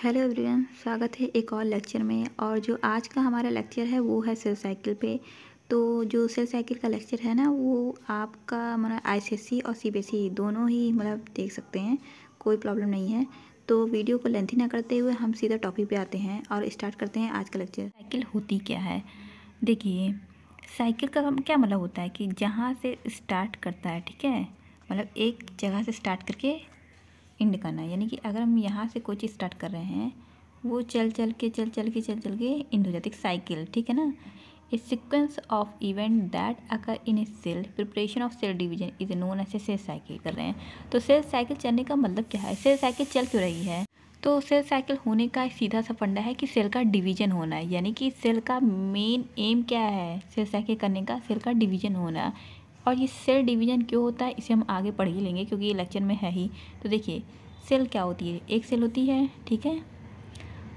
Hello everyone, स्वागत है एक और लेक्चर में। और जो आज का हमारा लेक्चर है वो है सेल साइकिल पे। तो जो सेल साइकिल का लेक्चर है ना, वो आपका मतलब आईसीएसई और सीबीएसई दोनों ही मतलब देख सकते हैं, कोई प्रॉब्लम नहीं है। तो वीडियो को लेंथी ना करते हुए हम सीधा टॉपिक पे आते हैं और स्टार्ट करते हैं आज का लेक्चर। साइकिल होती क्या है? देखिए, साइकिल का क्या मतलब होता है कि जहाँ से स्टार्ट करता है, ठीक है, मतलब एक जगह से स्टार्ट करके एंड करना। यानी कि अगर हम यहाँ से कोई चीज़ स्टार्ट कर रहे हैं, वो चल चल के एंड हो जाती है साइकिल, ठीक है ना। A sequence of event that occur in a cell preparation of cell division is known as a cell cycle कर रहे हैं। तो सेल साइकिल चलने का मतलब क्या है? सेल साइकिल चल क्यों रही है? तो सेल साइकिल होने का सीधा सा फंडा है कि सेल का डिवीजन होना है। यानी कि सेल का मेन एम क्या है सेल साइकिल करने का? सेल का डिवीजन होना। और ये सेल डिवीजन क्यों होता है इसे हम आगे पढ़ ही लेंगे, क्योंकि ये लेक्चर में है ही। तो देखिए, सेल क्या होती है? एक सेल होती है, ठीक है,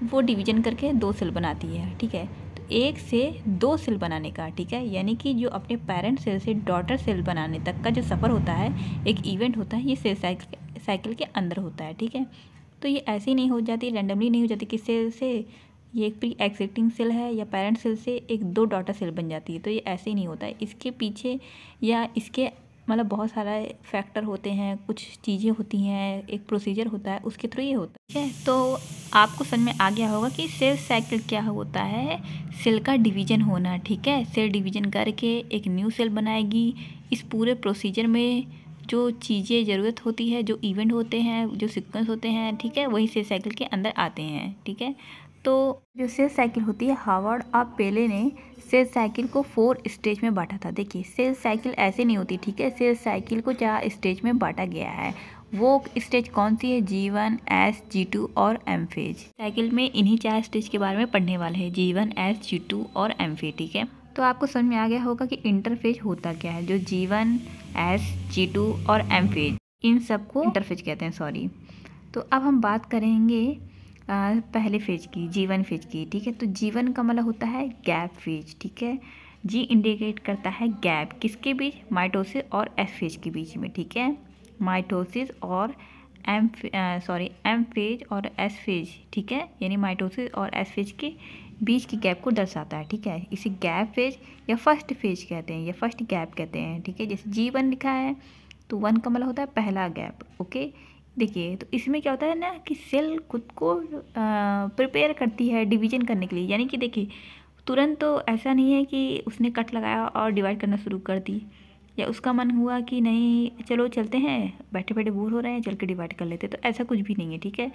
वो डिवीजन करके दो सेल बनाती है, ठीक है। तो एक से दो सेल बनाने का, ठीक है, यानी कि जो अपने पेरेंट सेल से डॉटर सेल बनाने तक का जो सफ़र होता है, एक इवेंट होता है, ये सेल साइकिल के अंदर होता है, ठीक है। तो ये ऐसे ही नहीं हो जाती, रैंडमली नहीं हो जाती कि सेल से ये एक प्री एग्जिस्टिंग सेल है या पेरेंट सेल से एक दो डॉटर सेल बन जाती है। तो ये ऐसे ही नहीं होता है, इसके पीछे या इसके मतलब बहुत सारा फैक्टर होते हैं, कुछ चीज़ें होती हैं, एक प्रोसीजर होता है, उसके थ्रू ये होता है, ठीक है। तो आपको समझ में आ गया होगा कि सेल साइकिल क्या होता है। सेल का डिवीजन होना, ठीक है। सेल डिवीजन करके एक न्यू सेल बनाएगी। इस पूरे प्रोसीजर में जो चीज़ें ज़रूरत होती है, जो इवेंट होते हैं, जो सीक्वेंस होते हैं, ठीक है, वही सेल साइकिल के अंदर आते हैं, ठीक है। तो जो सेल साइकिल होती है, हार्वर्ड और पेले ने सेल साइकिल को 4 स्टेज में बांटा था। देखिए, सेल साइकिल ऐसे नहीं होती, ठीक है। सेल साइकिल को 4 स्टेज में बांटा गया है। वो स्टेज कौन सी है? G1, S, G2 और M फेज। साइकिल में इन्हीं 4 स्टेज के बारे में पढ़ने वाले हैं, G1, S, G2 और M फेज, ठीक है। तो आपको समझ में आ गया होगा कि इंटरफेज होता क्या है। जो G1, S, G2 और M फेज, इन सबको इंटरफेज कहते हैं, सॉरी। तो अब हम बात करेंगे पहले फेज की, G1 फेज की, ठीक है। तो G1 का मतलब होता है गैप फेज, ठीक है। G इंडिकेट करता है गैप किसके बीच? माइटोसिस और एस फेज के बीच में, ठीक है। माइटोसिस और एम फेज और एस फेज, ठीक है, यानी माइटोसिस और एस फेज के बीच की गैप को दर्शाता है, ठीक है। इसे गैप फेज या फर्स्ट फेज कहते हैं या फर्स्ट गैप कहते हैं, ठीक है। जैसे G1 लिखा है तो 1 का मतलब होता है पहला गैप, ओके। देखिए, तो इसमें क्या होता है ना कि सेल खुद को प्रिपेयर करती है डिवीजन करने के लिए। यानी कि देखिए, तुरंत तो ऐसा नहीं है कि उसने कट लगाया और डिवाइड करना शुरू कर दी, या उसका मन हुआ कि नहीं चलो चलते हैं, बैठे बैठे बोर हो रहे हैं, चल के डिवाइड कर लेते। तो ऐसा कुछ भी नहीं है, ठीक है।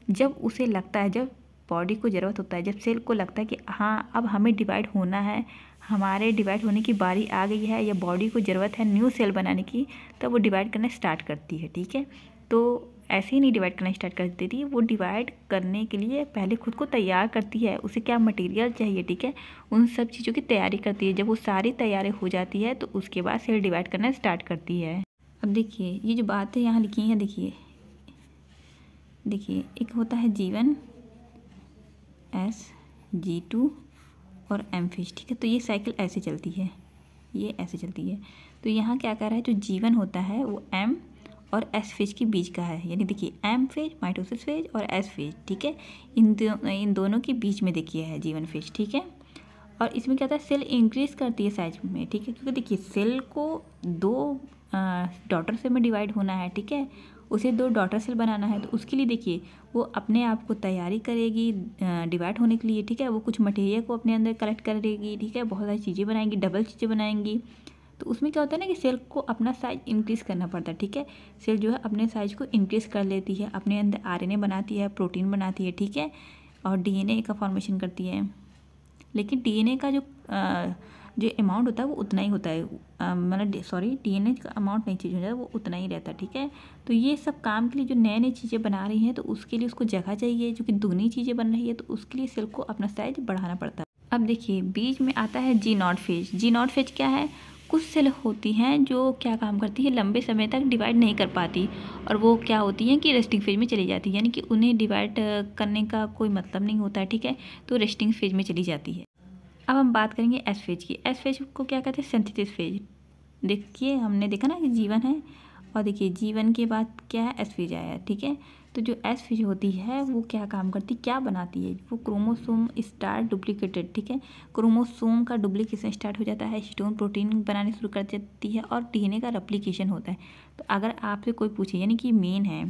जब उसे लगता है, जब बॉडी को ज़रूरत होता है, जब सेल को लगता है कि हाँ अब हमें डिवाइड होना है, हमारे डिवाइड होने की बारी आ गई है, या बॉडी को ज़रूरत है न्यू सेल बनाने की, तब वो डिवाइड करना स्टार्ट करती है, ठीक है। तो ऐसे ही नहीं डिवाइड करना स्टार्ट कर देती है, वो डिवाइड करने के लिए पहले खुद को तैयार करती है। उसे क्या मटेरियल चाहिए, ठीक है, उन सब चीज़ों की तैयारी करती है। जब वो सारी तैयारी हो जाती है तो उसके बाद सेल डिवाइड करना स्टार्ट करती है। अब देखिए, ये जो बातें यहाँ लिखी हैं, देखिए देखिए, एक होता है G1, S, G2 और M फेज, ठीक है। तो ये साइकिल ऐसे चलती है, ये ऐसे चलती है। तो यहाँ क्या कर रहा है, जो G1 होता है वो M और S फेज के बीच का है। यानी देखिए, M फेज माइटोसिस फेज और S फेज, ठीक है, इन दोनों के बीच में देखिए है G1 फेज, ठीक है। और इसमें क्या होता है, सेल इंक्रीज करती है साइज में, ठीक है, क्योंकि देखिए सेल को दो डॉटर सेल में डिवाइड होना है, ठीक है, उसे दो डॉटर सेल बनाना है। तो उसके लिए देखिए, वो अपने आप को तैयारी करेगी डिवाइड होने के लिए, ठीक है। वो कुछ मटेरियल को अपने अंदर कलेक्ट करेगी, ठीक है, बहुत सारी चीज़ें बनाएंगी, डबल चीज़ें बनाएंगी। तो उसमें क्या होता है ना कि सेल को अपना साइज इंक्रीज़ करना पड़ता है, ठीक है। सेल जो है अपने साइज को इंक्रीज़ कर लेती है, अपने अंदर आरएनए बनाती है, प्रोटीन बनाती है, ठीक है, और डीएनए का फॉर्मेशन करती है। लेकिन डीएनए का जो अमाउंट होता है वो उतना ही होता है, मतलब सॉरी, डीएनए का अमाउंट नहीं चेंज हो जाता, वो उतना ही रहता है, ठीक है। तो ये सब काम के लिए जो नए नई चीज़ें बना रही हैं, तो उसके लिए उसको जगह चाहिए, जो कि दूनी चीज़ें बन रही है, तो उसके लिए सेल को अपना साइज बढ़ाना पड़ता है। अब देखिए, बीच में आता है G0 फेज। G0 फेज क्या है? कुछ सेल होती हैं जो क्या काम करती है, लंबे समय तक डिवाइड नहीं कर पाती, और वो क्या होती हैं कि रेस्टिंग फेज में चली जाती है। यानी कि उन्हें डिवाइड करने का कोई मतलब नहीं होता है, ठीक है, तो रेस्टिंग फेज में चली जाती है। अब हम बात करेंगे एस फेज की। एस फेज को क्या कहते हैं? Synthesis phase. देखिए, हमने देखा ना कि G1 है, और देखिए G1 के बाद क्या है, एस फेज आया, ठीक है। तो जो एस फेज होती है वो क्या काम करती, क्या बनाती है, वो क्रोमोसोम स्टार्ट डुप्लीकेटेड, ठीक है, क्रोमोसोम का डुप्लीकेशन स्टार्ट हो जाता है, हिस्टोन प्रोटीन बनाने शुरू कर देती है और डीएनए का रेप्लिकेशन होता है। तो अगर आपसे कोई पूछे, यानी कि मेन है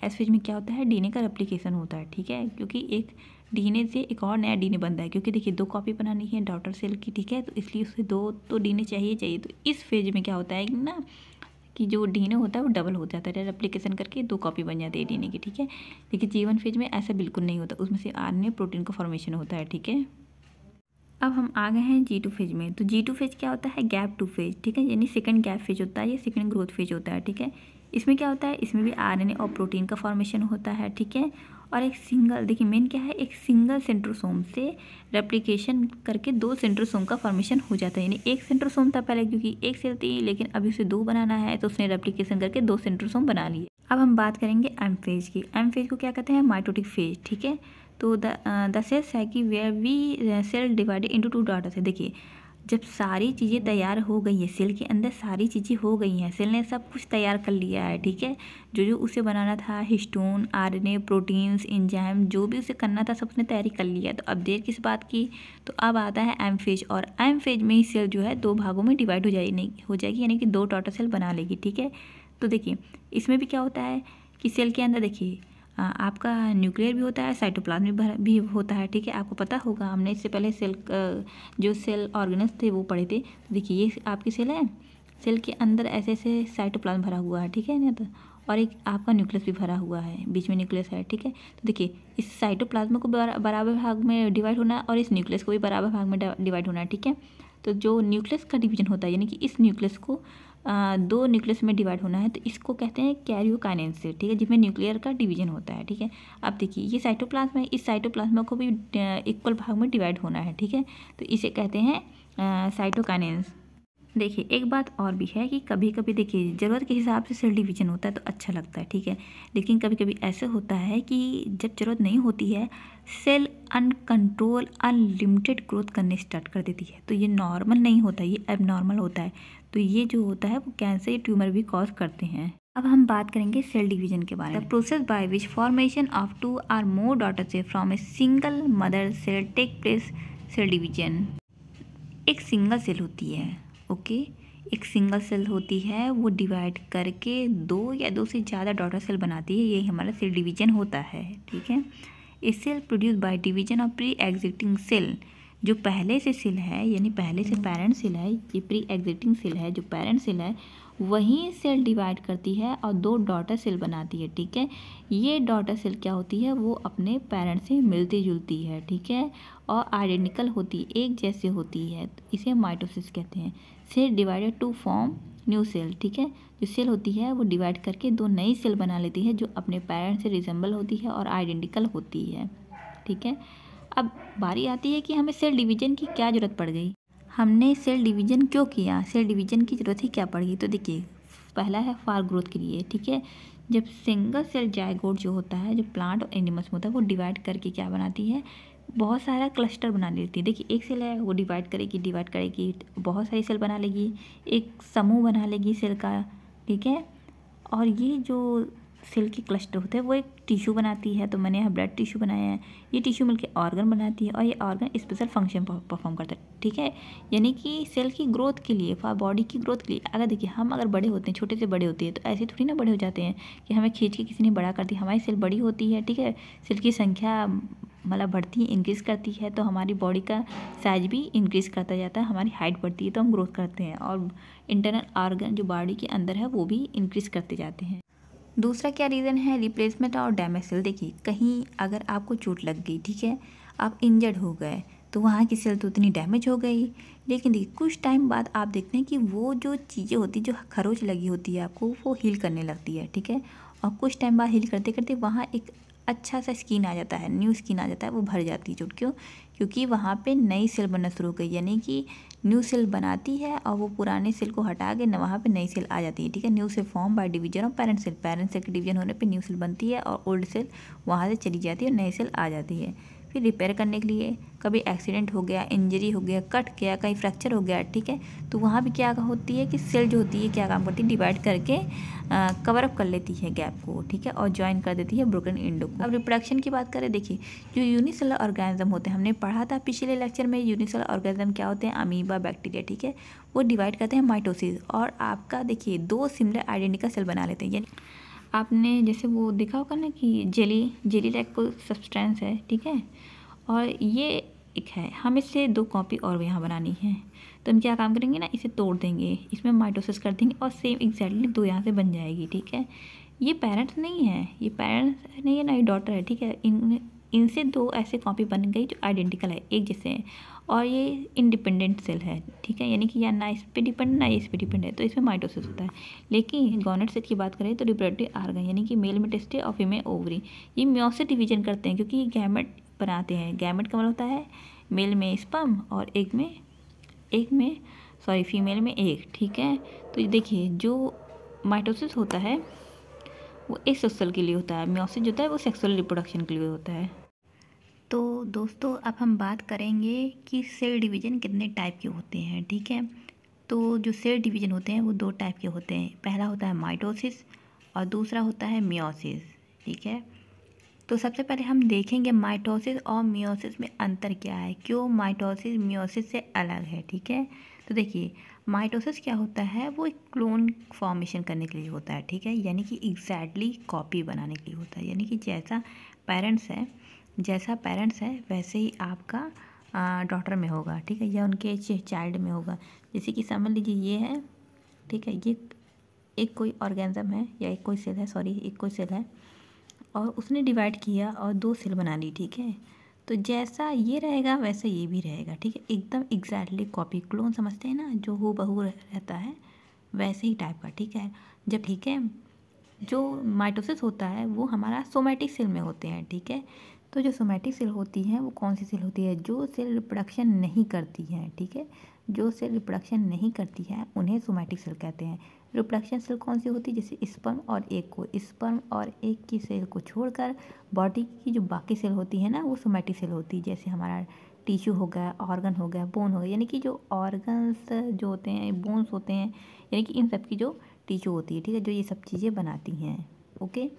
एस फेज में क्या होता है, डीएनए का रेप्लिकेशन होता है, ठीक है, क्योंकि एक डीएनए से एक और नया डीएनए बनता है, क्योंकि देखिए 2 कॉपी बनानी है डॉटर सेल की, ठीक है, तो इसलिए उसे 2 तो डीएनए चाहिए। तो इस फेज में क्या होता है ना कि जो डीएनए होता है वो डबल हो जाता है, रेप्लिकेशन करके 2 कॉपी बन जाती है डीएनए की, ठीक है। लेकिन G1 फेज में ऐसा बिल्कुल नहीं होता, उसमें से आरएनए प्रोटीन का फॉर्मेशन होता है, ठीक है। अब हम आ गए हैं G2 फेज में। तो G2 फेज क्या होता है, गैप 2 फेज, ठीक है, यानी सेकंड गैप फेज होता है, ये सेकंड ग्रोथ फेज होता है, ठीक है। इसमें क्या होता है, इसमें भी आरएनए और प्रोटीन का फॉर्मेशन होता है, ठीक है। और एक सिंगल, देखिए मेन क्या है, एक सिंगल सेंट्रोसोम से रेप्लिकेशन करके 2 सेंट्रोसोम का फॉर्मेशन हो जाता है, यानी एक सेंट्रोसोम था पहले, क्योंकि एक सेल थी, लेकिन अभी उसे 2 बनाना है, तो उसने रेप्लिकेशन करके 2 सेंट्रोसोम बना लिए। अब हम बात करेंगे एम फेज की। एम फेज को क्या कहते हैं, माइटोटिक फेज, ठीक है। तो द सेल्स है कि where we cell divided into 2 daughters है। देखिए जब सारी चीज़ें तैयार हो गई है, सेल के अंदर सारी चीज़ें हो गई हैं, सेल ने सब कुछ तैयार कर लिया है, ठीक है, जो जो उसे बनाना था, हिस्टोन, आरएनए, प्रोटीन्स, एंजाइम, जो भी उसे करना था सब उसने तैयारी कर लिया है। तो अब देर किस बात की, तो अब आता है एम फेज, और एम फेज में ही सेल जो है 2 भागों में डिवाइड हो जाएगी, यानी कि 2 टोटल सेल बना लेगी, ठीक है। तो देखिए इसमें भी क्या होता है कि सेल के अंदर देखिए आपका न्यूक्लियर भी होता है, साइटोप्लाज्म भी होता है, ठीक है। आपको पता होगा, हमने इससे पहले जो सेल ऑर्गेनल्स थे वो पढ़े थे। तो देखिए ये आपकी सेल है, सेल के अंदर ऐसे ऐसे साइटोप्लाज्म भरा हुआ है, ठीक है ना, तो और एक आपका न्यूक्लियस भी भरा हुआ है, बीच में न्यूक्लियस है, ठीक है। तो देखिए इस साइटोप्लाज्म को बराबर भाग में डिवाइड होना है और इस न्यूक्लियस को भी बराबर भाग में डिवाइड होना है, ठीक है। तो जो न्यूक्लियस का डिवीजन होता है, यानी कि इस न्यूक्लियस को 2 न्यूक्लियस में डिवाइड होना है, तो इसको कहते हैं कैरियोकाइनेसिस, ठीक है, जिसमें न्यूक्लियर का डिवीजन होता है, ठीक है। अब देखिए ये साइटोप्लाज्म है, इस साइटोप्लाज्म को भी इक्वल भाग में डिवाइड होना है, ठीक है, तो इसे कहते हैं साइटोकाइनेसिस। देखिए एक बात और भी है कि कभी कभी देखिए ज़रूरत के हिसाब से सेल डिवीजन होता है तो अच्छा लगता है, ठीक है, लेकिन कभी कभी ऐसे होता है कि जब ज़रूरत नहीं होती है, सेल अनकंट्रोल अनलिमिटेड ग्रोथ करने स्टार्ट कर देती है, तो ये नॉर्मल नहीं होता, ये एबनॉर्मल होता है। तो ये जो होता है वो कैंसर या ट्यूमर भी कॉज करते हैं। अब हम बात करेंगे सेल डिवीजन के बारे में। The process by which formation of 2 और more daughter cell from a single mother cell take place, cell division. एक सिंगल सेल होती है, ओके, एक सिंगल सेल होती है, वो डिवाइड करके 2 या 2 से ज़्यादा डॉटर सेल बनाती है, यही हमारा सेल डिवीजन होता है, ठीक है। A cell produce by division of pre existing cell, जो पहले से सेल है, यानी पहले से पेरेंट सेल है, ये प्री एग्जिस्टिंग सेल है, जो पेरेंट सेल है वही सेल डिवाइड करती है और 2 डॉटर सेल बनाती है, ठीक है। ये डॉटर सेल क्या होती है, वो अपने पेरेंट से मिलती जुलती है, ठीक है, और आइडेंटिकल होती है, एक जैसे होती है, तो इसे माइटोसिस कहते हैं। Cell divided to form new cell, ठीक है, जो सेल होती है वो डिवाइड करके 2 नई सेल बना लेती है, जो अपने पेरेंट से रिजेंबल होती है और आइडेंटिकल होती है, ठीक है। अब बारी आती है कि हमें सेल डिवीजन की क्या ज़रूरत पड़ गई, हमने सेल डिवीजन क्यों किया, सेल डिवीजन की ज़रूरत ही क्या पड़ेगी। तो देखिए पहला है फॉर ग्रोथ के लिए, ठीक है, जब सिंगल सेल जायगोट जो होता है, जो प्लांट और एनिमल्स में होता है, वो डिवाइड करके क्या बनाती है, बहुत सारा क्लस्टर बना लेती है। देखिए एक सेल है वो डिवाइड करेगी बहुत सारी सेल बना लेगी, एक समूह बना लेगी सेल का, ठीक है। और ये जो सेल के क्लस्टर होते हैं वो एक टिश्यू बनाती है, तो मैंने यहाँ ब्लड टिश्यू बनाया है, ये टिश्यू मिलके ऑर्गन बनाती है और ये ऑर्गन स्पेशल फंक्शन परफॉर्म करता है, ठीक है, यानी कि सेल की ग्रोथ के लिए, फॉर बॉडी की ग्रोथ के लिए। अगर देखिए हम अगर बड़े होते हैं, छोटे से बड़े होते हैं, तो ऐसे थोड़ी ना बड़े हो जाते हैं कि हमें खींच के किसी ने बड़ा कर दिया, हमारी सेल बड़ी होती है, ठीक है, सेल की संख्या मतलब बढ़ती है, इंक्रीज़ करती है, तो हमारी बॉडी का साइज भी इंक्रीज़ करता जाता है, हमारी हाइट बढ़ती है तो हम ग्रोथ करते हैं, और इंटरनल ऑर्गन जो बॉडी के अंदर है वो भी इंक्रीज़ करते जाते हैं। दूसरा क्या रीज़न है, रिप्लेसमेंट और डैमेज सेल। देखिए कहीं अगर आपको चोट लग गई, ठीक है, आप इंजर्ड हो गए, तो वहाँ की सेल तो उतनी डैमेज हो गई, लेकिन देखिए कुछ टाइम बाद आप देखते हैं कि वो जो चीज़ें होती जो खरोच लगी होती है आपको, वो हील करने लगती है, ठीक है, और कुछ टाइम बाद हील करते करते वहाँ एक अच्छा सा स्किन आ जाता है, न्यू स्किन आ जाता है, वो भर जाती है चोट, क्यों, क्योंकि वहाँ पे नई सेल बनना शुरू हो गई, यानी कि न्यू सेल बनाती है और वो पुराने सेल को हटा के न वहाँ पे नई सेल आ जाती है, ठीक है। New cell form by division of parent cell, parent cell के डिवीजन होने पे न्यू सेल बनती है और ओल्ड सेल वहाँ से चली जाती है और नई सेल आ जाती है। फिर रिपेयर करने के लिए कभी एक्सीडेंट हो गया, इंजरी हो गया, कट गया, कहीं फ्रैक्चर हो गया, ठीक है, तो वहाँ भी क्या होती है कि सेल जो होती है क्या काम करती है, डिवाइड करके कवर अप कर लेती है गैप को, ठीक है, और ज्वाइन कर देती है ब्रोकन एंडो को। अब रिप्रोडक्शन की बात करें, देखिए जो यूनिसेलुलर ऑर्गेनिज्म होते हैं, हमने पढ़ा था पिछले लेक्चर में यूनिसेलुलर ऑर्गेनिज्म क्या होते हैं, अमीबा, बैक्टीरिया, ठीक है, वो डिवाइड करते हैं माइटोसिस और आपका देखिए 2 सिमिलर आइडेंटिकल सेल बना लेते हैं। यानी आपने जैसे वो देखा होगा ना कि जेली लाइक कोई सब्सटेंस है, ठीक है, और ये एक है, हम इससे 2 कॉपी और यहाँ बनानी है, तो हम क्या काम करेंगे ना, इसे तोड़ देंगे, इसमें माइटोसिस कर देंगे और सेम एग्जैक्टली 2 यहाँ से बन जाएगी, ठीक है। ये पेरेंट्स नहीं है, ये पेरेंट्स नहीं है ना, ये डॉटर है, ठीक है, इनसे 2 ऐसे कॉपी बन गई जो आइडेंटिकल है, एक जैसे हैं, और ये इंडिपेंडेंट सेल है, ठीक है, यानी कि या ना इस पे डिपेंड ना इस पे डिपेंड है, तो इसमें माइटोसिस होता है। लेकिन गॉनेट सेल की बात करें तो रिप्रोडक्टिव ऑर्गन यानी कि मेल में टेस्टे और फीमेल ओवरी, ये मियोसिस डिवीजन करते हैं क्योंकि ये गैमेट बनाते हैं। गैमेट का मतलब होता है मेल में स्पर्म और फीमेल में एग, ठीक है। तो ये देखिए जो माइटोसिस होता है वो एक सेक्सुअल के लिए होता है, मियोसिस जो होता है वो सेक्सुअल रिप्रोडक्शन के लिए होता है। तो दोस्तों अब हम बात करेंगे कि सेल डिवीजन कितने टाइप के होते हैं, ठीक है। तो जो सेल डिवीजन होते हैं वो 2 टाइप के होते हैं, पहला होता है माइटोसिस और दूसरा होता है मियोसिस, ठीक है। तो सबसे पहले हम देखेंगे माइटोसिस और मियोसिस में अंतर क्या है, क्यों माइटोसिस मियोसिस से अलग है, ठीक है। तो देखिए माइटोसिस क्या होता है, वो एक क्लोन फॉर्मेशन करने के लिए होता है, ठीक है, यानी कि एग्जैक्टली कॉपी बनाने के लिए होता है, यानी कि जैसा पेरेंट्स है वैसे ही आपका डॉटर में होगा, ठीक है, या उनके चाइल्ड में होगा। जैसे कि समझ लीजिए ये है, ठीक है, ये एक कोई ऑर्गेनिज्म है या एक कोई सेल है और उसने डिवाइड किया और 2 सेल बना ली, ठीक है। तो जैसा ये रहेगा वैसा ये भी रहेगा, ठीक है, एकदम एग्जैक्टली कॉपी, क्लोन समझते हैं ना, जो हूबहू रहता है वैसे ही टाइप का, ठीक है। जब ठीक है जो माइटोसिस होता है वो हमारा सोमैटिक सेल में होते हैं, ठीक है। तो जो सोमैटिक सेल होती हैं वो कौन सी सेल होती है, जो सेल रिप्रोडक्शन नहीं करती हैं, ठीक है, जो सेल रिप्रोडक्शन नहीं करती है उन्हें सोमैटिक सेल कहते हैं। रिप्रोडक्शन सेल कौन सी होती है, जैसे स्पर्म और एग की सेल को छोड़कर बॉडी की जो बाकी सेल होती है ना वो सोमैटिक सेल होती है। जैसे हमारा टिश्यू हो गया, ऑर्गन हो गया, बोन हो गया, यानी कि जो ऑर्गन्स जो होते हैं, बोन्स होते हैं, यानी कि इन सब की जो टिश्यू होती है, ठीक है, जो ये सब चीज़ें बनाती हैं, ओके।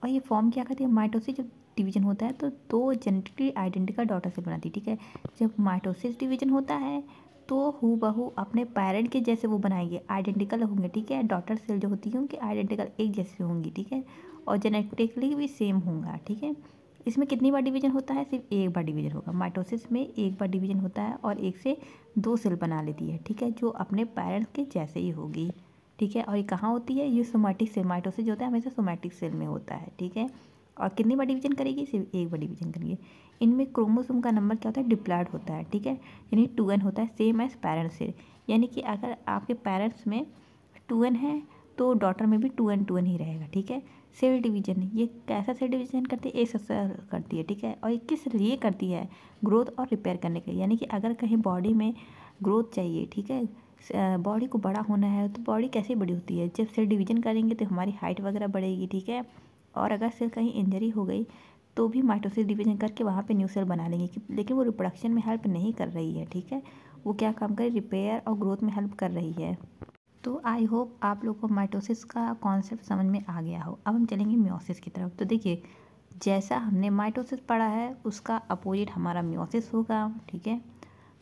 और ये फॉर्म क्या करती है, माइटोसिस जब डिवीजन होता है तो 2 जेनेटिकली आइडेंटिकल डॉटर सेल बनाती है, ठीक है। जब माइटोसिस डिवीजन होता है तो हूबहू अपने पेरेंट के जैसे वो बनाएंगे, आइडेंटिकल होंगे, ठीक है, डॉटर सेल जो होती है उनकी आइडेंटिकल एक जैसी होंगी, ठीक है, और जेनेटिकली भी सेम होगा, ठीक है। इसमें कितनी बार डिवीजन होता है, सिर्फ एक बार डिवीजन होगा। माइटोसिस में एक बार डिवीजन होता है और 1 से 2 सेल बना लेती है, ठीक है, जो अपने पेरेंट्स के जैसे ही होगी, ठीक है। और ये कहाँ होती है, ये सोमैटिक सेल, माइटोसिस जो होता है हमेशा सोमैटिक सेल में होता है, ठीक है। और कितनी बार डिवीजन करेगी, सिर्फ एक बार डिवीजन करेगी। इनमें क्रोमोसोम का नंबर क्या होता है, डिप्लॉयड होता है, ठीक है, यानी 2n होता है, सेम एज पेरेंट्स सेल, यानी कि अगर आपके पेरेंट्स में 2n है तो डॉटर में भी 2n ही रहेगा, ठीक है। सेल डिवीजन ये कैसा सेल डिवीजन करती है, एसेक्सुअल करती है, ठीक है। और ये किस लिए करती है, ग्रोथ और रिपेयर करने के लिए, यानी कि अगर कहीं बॉडी में ग्रोथ चाहिए, ठीक है, बॉडी को बड़ा होना है तो बॉडी कैसे बड़ी होती है, जब सेल डिवीजन करेंगे तो हमारी हाइट वगैरह बढ़ेगी, ठीक है। और अगर सेल कहीं इंजरी हो गई तो भी माइटोसिस डिवीजन करके वहाँ पे न्यू सेल बना लेंगे, लेकिन वो रिप्रोडक्शन में हेल्प नहीं कर रही है, ठीक है, वो क्या काम करे, रिपेयर और ग्रोथ में हेल्प कर रही है। तो आई होप आप लोग को माइटोसिस का कॉन्सेप्ट समझ में आ गया हो। अब हम चलेंगे मियोसिस की तरफ। तो देखिए जैसा हमने माइटोसिस पढ़ा है उसका अपोजिट हमारा मियोसिस होगा, ठीक है।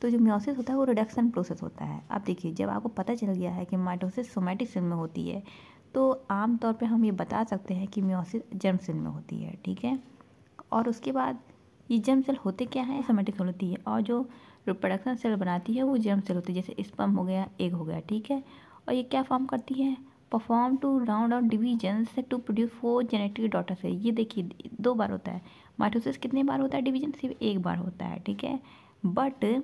तो जो मियोसिस होता है वो रिडक्शन प्रोसेस होता है। अब देखिए जब आपको पता चल गया है कि माइटोसिस सोमैटिक सेल में होती है तो आम तौर पे हम ये बता सकते हैं कि मियोसिस जर्म सेल में होती है, ठीक है। और उसके बाद ये जर्म सेल होते क्या हैं, सोमैटिक सेल होती है, और जो रिप्रोडक्शन सेल बनाती है वो जर्म सेल होती है, जैसे स्पर्म हो गया, एग हो गया, ठीक है। और ये क्या फॉर्म करती है, perform to round out divisions to produce 4 genetic daughter cell. ये देखिए 2 बार होता है। माइटोसिस कितने बार होता है डिवीजन, सिर्फ 1 बार होता है, ठीक है। बट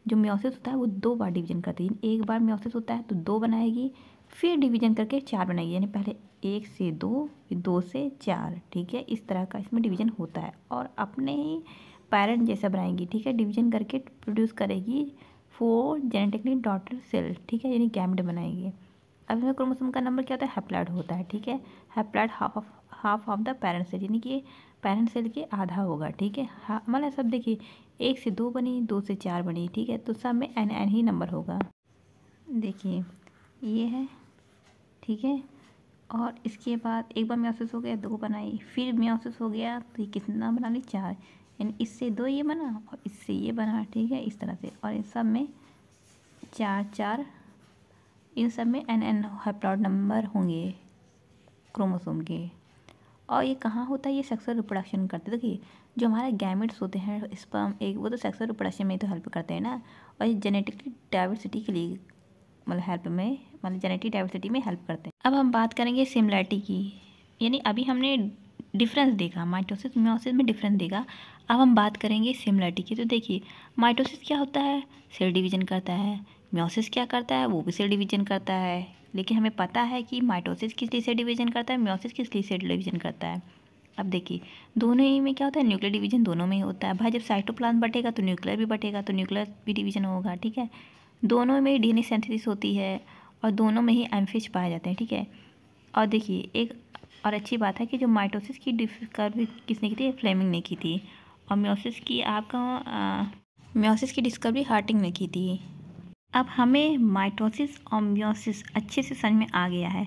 जो मियोसिस होता है वो 2 बार डिवीजन करती है। एक बार मियोसिस होता है तो 2 बनाएगी, फिर डिवीजन करके 4 बनाएगी, यानी पहले 1 से 2 फिर 2 से 4, ठीक है, इस तरह का इसमें डिवीजन होता है। और अपने ही पेरेंट जैसा बनाएगी, ठीक है, डिवीजन करके प्रोड्यूस करेगी 4 जेनेटिकली डॉटर सेल, ठीक है, यानी गैमेट बनाएगी। अब इसमें क्रोमोसोम का नंबर क्या होता है, हैप्लॉइड होता है, ठीक है। Haploid half of the parent cell, यानी कि पेरेंट सेल के आधा होगा, ठीक है। हाँ मतलब सब देखिए 1 से 2 बनी, 2 से 4 बनी, ठीक है, तो सब में n ही नंबर होगा। देखिए ये है, ठीक है। और इसके बाद एक बार मियोसिस हो गया 2 बनाई, फिर मियोसिस हो गया तो ये कितना बना ली 4, यानी इससे 2 ये बना और इससे ये बना, ठीक है, इस तरह से। और इन सब में 4 4, इन सब में n हैप्लॉइड नंबर होंगे क्रोमोसोम के। और ये कहाँ होता है, ये सेक्सुअल रिप्रोडक्शन करते हैं। देखिए जो हमारे गैमेट्स होते हैं स्पर्म एग, वो तो सेक्सुअल रिप्रोडक्शन में तो हेल्प करते हैं ना, और ये जेनेटिकली डाइवर्सिटी के लिए मतलब हेल्प में, मतलब जेनेटिक डाइवर्सिटी में हेल्प करते हैं। अब हम बात करेंगे सिमिलैरिटी की, यानी अभी हमने डिफरेंस देखा, माइटोसिस मियोसिस में डिफरेंस देखा। अब हम बात करेंगे सिमिलैरिटी की। तो देखिए माइटोसिस क्या होता है, सेल डिवीजन करता है। मियोसिस क्या करता है, वो भी सेल डिवीजन करता है। लेकिन हमें पता है कि माइटोसिस किस लिए सेल डिवीजन करता है, मियोसिस किस लिए सेल डिवीजन करता है। अब देखिए दोनों ही में क्या होता है, न्यूक्लियर डिवीजन दोनों में ही होता है। भाई जब साइटोप्लाज्म बटेगा तो न्यूक्लियर भी बटेगा, तो न्यूक्लियर भी डिवीजन होगा, ठीक है। दोनों में डीएनए सिंथेसिस होती है और दोनों में ही एम्फिश पाए जाते हैं, ठीक है। और देखिए एक और अच्छी बात है कि जो माइटोसिस की डिस्कवरी किसने की थी, फ्लेमिंग ने की थी। और मियोसिस की मियोसिस की डिस्कवरी हार्टिंग ने की थी। अब हमें माइटोसिस और मियोसिस अच्छे से समझ में आ गया है,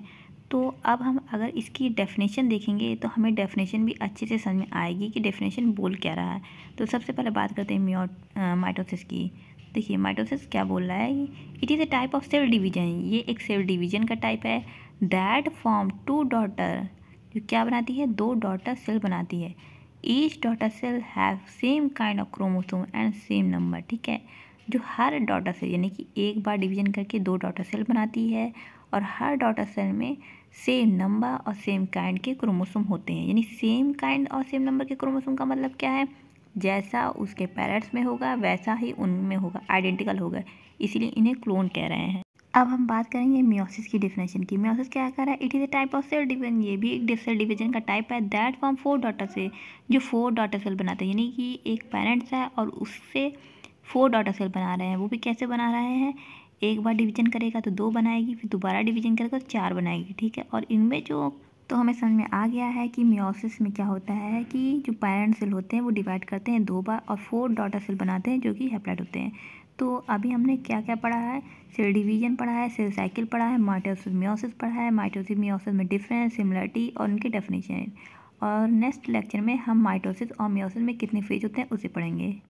तो अब हम अगर इसकी डेफिनेशन देखेंगे तो हमें डेफिनेशन भी अच्छे से समझ में आएगी कि डेफिनेशन बोल क्या रहा है। तो सबसे पहले बात करते हैं माइटोसिस की। देखिए माइटोसिस क्या बोल रहा है, it is a type of cell division, ये एक सेल डिवीजन का टाइप है। दैट फॉर्म 2 डॉटर, जो क्या बनाती है, 2 डॉटर सेल बनाती है। Each daughter cell have same kind of chromosome and same number, ठीक है। जो हर डॉटर सेल यानी कि एक बार डिवीजन करके 2 डॉटर सेल बनाती है, और हर डॉटर सेल में सेम नंबर और सेम काइंड के क्रोमोसोम होते हैं। यानी सेम काइंड और सेम नंबर के क्रोमोसोम का मतलब क्या है, जैसा उसके पेरेंट्स में होगा वैसा ही उनमें होगा, आइडेंटिकल होगा, इसीलिए इन्हें क्लोन कह रहे हैं। अब हम बात करेंगे मियोसिस की डिफिनेशन की। मियोसिस क्या कह रहा है, it is a type of cell division, ये भी एक सेल डिवीजन का टाइप है। दैट फॉर्म 4 डॉटर से, जो 4 डॉटर सेल बनाते हैं, यानी कि एक पेरेंट्स है और उससे 4 डॉटर सेल बना रहे हैं। वो भी कैसे बना रहे हैं, एक बार डिवीजन करेगा तो 2 बनाएगी, फिर दोबारा डिवीजन करेगा तो 4 बनाएगी, ठीक है। और इनमें जो तो हमें समझ में आ गया है कि मियोसिस में क्या होता है कि जो पेरेंट सेल होते हैं वो डिवाइड करते हैं 2 बार और 4 डॉटर सेल बनाते हैं जो कि हैप्लॉइड होते हैं। तो अभी हमने क्या क्या पढ़ा है, सेल डिवीजन पढ़ा है, सेल साइकिल पढ़ा है, माइटोसिस मियोसिस पढ़ा है, माइटोसिस मियोसिस में डिफरेंस, सिमिलरिटी और उनकी डेफिनेशन। और नेक्स्ट लेक्चर में हम माइटोसिस और मियोसिस में कितने फेज होते हैं उसे पढ़ेंगे।